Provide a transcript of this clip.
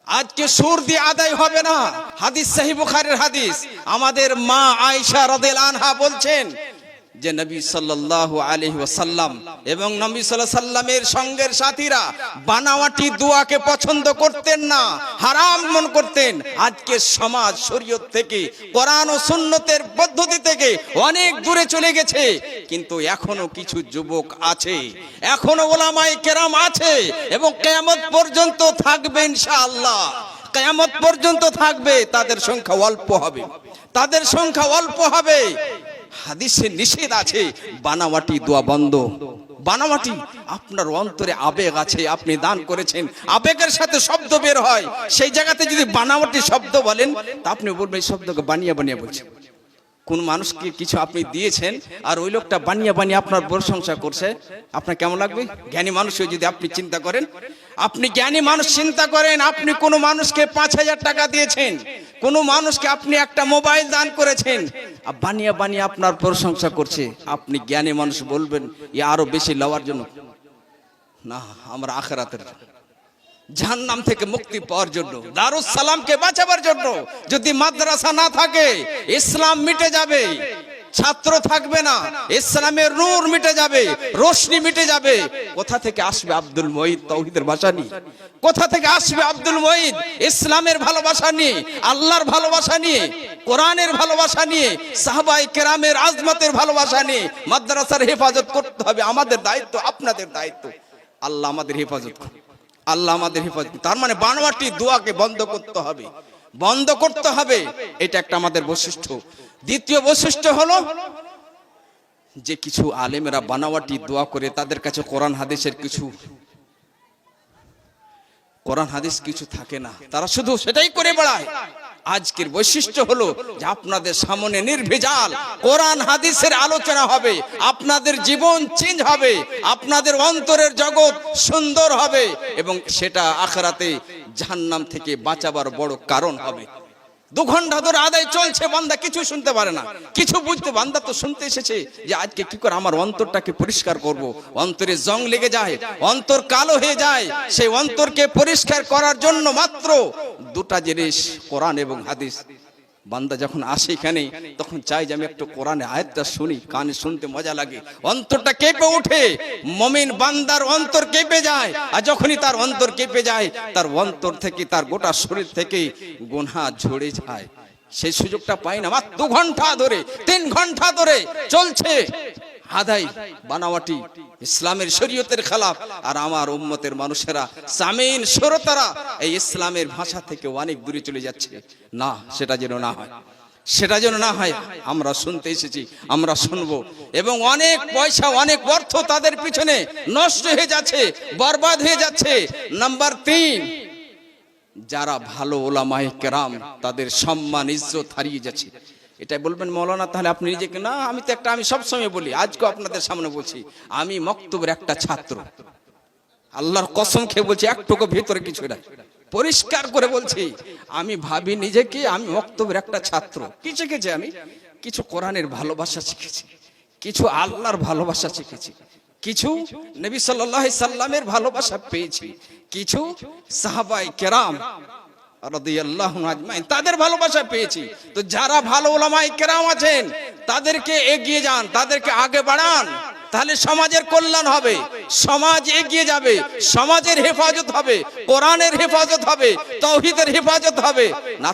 আজকে সুর দিয়ে আদায় হবে না। হাদিস সহিহ বুখারীর হাদিস, আমাদের মা আয়েশা রাদিয়াল্লাহু আনহা বলছেন যে নবী সাল্লাল্লাহু আলাইহি ওয়াসাল্লাম এবং নবী সাল্লাল্লাহু আলাইহি সাল্লামের সঙ্গের সাথীরা বানাওয়াটি দোয়াকে পছন্দ করতেন না, হারাম মনে করতেন। আজকে সমাজ শরীয়ত থেকে, কোরআন ও সুন্নতের পদ্ধতি থেকে অনেক দূরে চলে গেছে, কিন্তু এখনো কিছু যুবক আছে, এখনো ওলামায়ে কেরাম আছে এবং কিয়ামত পর্যন্ত থাকবে ইনশাআল্লাহ। কিয়ামত পর্যন্ত থাকবে, তাদের সংখ্যা অল্প হবে, তাদের সংখ্যা অল্প হবে। হাদিসে নিষেধ আছে বানাওয়াটি দোয়া বন্ধ। বানাওয়াটি, আপনার অন্তরে আবেগ আছে, আপনি দান করেছেন, আবেগের সাথে শব্দ বের হয়, সেই জায়গাতে যদি বানাওয়াটি শব্দ বলেন তা আপনি বলবেন এই শব্দকে বানিয়ে বানিয়ে বলছেন। কোন মানুষকে কিছু আপনি দিয়েছেন আর ওই লোকটা বানিয়ে বানিয়ে আপনার প্রশংসা করছে, আপনার কেমন লাগবে? জ্ঞানী মানুষ যদি আপনি চিন্তা করেন, আপনি জ্ঞানী মানুষ চিন্তা করেন, আপনি কোনো মানুষকে 5,000 টাকা দিয়েছেন, কোনো মানুষকে আপনি একটা মোবাইল দান করেছেন, বানিয়ে বানিয়ে আপনার প্রশংসা করছে, আপনি জ্ঞানী মানুষ বলবেন এ আরো বেশি লওয়ার জন্য না, আমরা আখিরাতের জাহান্নাম থেকে মুক্তি পাওয়ার জন্য, দারুস সালামকে বাঁচাবার জন্য। যদি মাদ্রাসা না থাকে ইসলাম মিটে যাবে, ছাত্র থাকবে না, ইসলামের নূর মিটে যাবে, রোশনি মিটে যাবে। কোথা থেকে আসবে আব্দুল মুঈদ তাওহীদের ভাষা নিয়ে? কোথা থেকে আসবে আব্দুল মুঈদ ইসলামের ভালোবাসা নিয়ে, আল্লাহর ভালোবাসা নিয়ে, কোরআনের ভালোবাসা নিয়ে, সাহাবায়ে কেরামের আজমতের ভালোবাসা নিয়ে? মাদ্রাসার হেফাজত করতে হবে, আমাদের দায়িত্ব, আপনাদের দায়িত্ব। আল্লাহ আমাদের হেফাজত করুন, আল্লাহ আমাদের হেফাজত। তার মানে বানোয়াটি দোয়াকে বন্ধ করতে হবে, বন্ধ করতে হবে। এটা একটা আমাদের বৈশিষ্ট্য। দ্বিতীয় বৈশিষ্ট্য হলো যে কিছু আলেমেরা বানাওয়াটি দোয়া করে, তাদের কাছে কোরআন হাদিসের কিছু, কোরআন হাদিস কিছু থাকে না, তারা শুধু সেটাই করে বেড়ায়। আজকের বৈশিষ্ট্য হলো যে আপনাদের সামনে নির্ভেজাল কোরআন হাদিসের আলোচনা হবে, আপনাদের জীবন চেঞ্জ হবে, আপনাদের অন্তরের জগৎ সুন্দর হবে এবং সেটা আখিরাতে জাহান্নাম থেকে বাঁচাবার বড় কারণ হবে। 2 ঘন্টা ধরে আদায় চলছে, বান্দা কিছু শুনতে পারে না, কিছু বুঝতে। বান্দা তো শুনতে এসেছে যে আজকে কি করে আমার অন্তরটাকে পরিষ্কার করব। অন্তরে জং লেগে যায়, অন্তর কালো হয়ে যায়, সেই অন্তরকে পরিষ্কার করার জন্য মাত্র 2টা জিনিস, কোরআন এবং হাদিস। বান্দা যখন আসে এখানে তখন চাই যে আমি একটু কোরআনের আয়াতটা শুনি, কানে শুনতে মজা লাগে, অন্তরটা কেঁপে ওঠে। মুমিন বান্দার অন্তর কেঁপে যায়, আর যখনই তার অন্তর কেঁপে যায় তার অন্তর থেকে, তার গোটা শরীর থেকে গুনাহ ঝরে যায়। সেই সুযোগটা পাই না। মাত্র 2 ঘন্টা ধরে, 3 ঘন্টা ধরে চলছে আদাই বানাওয়াটি, ইসলামের শরীয়তের খেলাফ। আর আমার উম্মতের মানুষেরা, সামিন শ্রোতারা এই ইসলামের ভাষা থেকে অনেক দূরে চলে যাচ্ছে। না, সেটা যেন না হয়, সেটা যেন না হয়। আমরা শুনতে এসেছি, আমরা শুনবো, এবং অনেক পয়সা, অনেক অর্থ তাদের পিছনে নষ্ট হয়ে যাচ্ছে, বরবাদ হয়ে যাচ্ছে। নাম্বার 3, যারা ভালো ওলামায়ে কেরাম, তাদের সম্মান ইজ্জত হারিয়ে যাচ্ছে। এটাই বলবেন মৌলানা তাহলে আপনি নিজেকে, না আমি তো একটা, আমি সবসময় বলি, আজকে আপনাদের সামনে বলছি, আমি মক্তবের একটা ছাত্র, আল্লাহর কসম খেয়ে বলছি, একটুকু ভেতরে কিছু নাই, পরিষ্কার করে বলছি। আমি ভাবি নিজেকে আমি মক্তবের একটা ছাত্র। কি শিখেছি আমি? কিছু কোরআনের ভালোবাসা শিখেছি, কিছু আল্লাহর ভালোবাসা শিখেছি, কিছু নবী সাল্লাল্লাহু আলাইহি সাল্লামের ভালোবাসা পেয়েছি, কিছু সাহাবায়ে কেরাম রাদিয়াল্লাহু আজমাইন তাদের ভালোবাসা পেয়েছি। তো যারা ভালো উলামায়ে কেরাম আছেন তাদেরকে এগিয়ে যান, তাদেরকে আগে বাড়ান, তাহলে সমাজের কল্যাণ হবে, সমাজ এগিয়ে যাবে, সমাজের হেফাজত হবে, কোরআনের হেফাজত হবে, তাওহীদের হেফাজত হবে। না